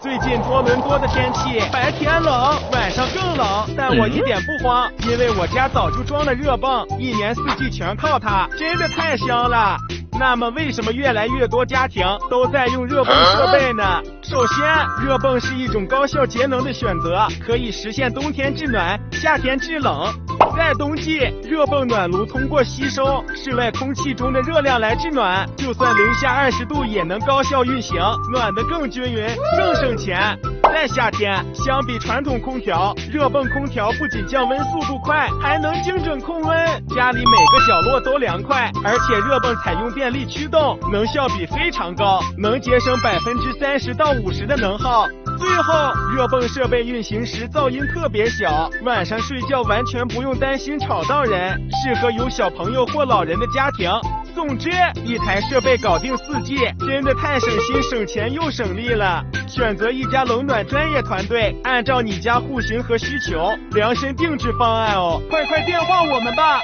最近多伦多的天气，白天冷，晚上更冷，但我一点不慌，因为我家早就装了热泵，一年四季全靠它，真的太香了。那么为什么越来越多家庭都在用热泵设备呢？首先，热泵是一种高效节能的选择，可以实现冬天制暖，夏天制冷。在冬季，热泵暖炉通过吸收室外空气中的热量来制暖，就算零下20度也能高效运行，暖得更均匀，更省钱。在夏天，相比传统空调，热泵空调不仅降温速度快，还能精准控温，家里每个角落都凉快。而且热泵采用电力驱动，能效比非常高，能节省30%到50%的能耗。最后，热泵设备运行时噪音特别小，晚上睡觉完全不用担心吵到人，适合有小朋友或老人的家庭。总之，一台设备搞定4季，真的太省心、省钱又省力了。选择一家冷暖专业团队，按照你家户型和需求量身定制方案哦，快电话我们吧。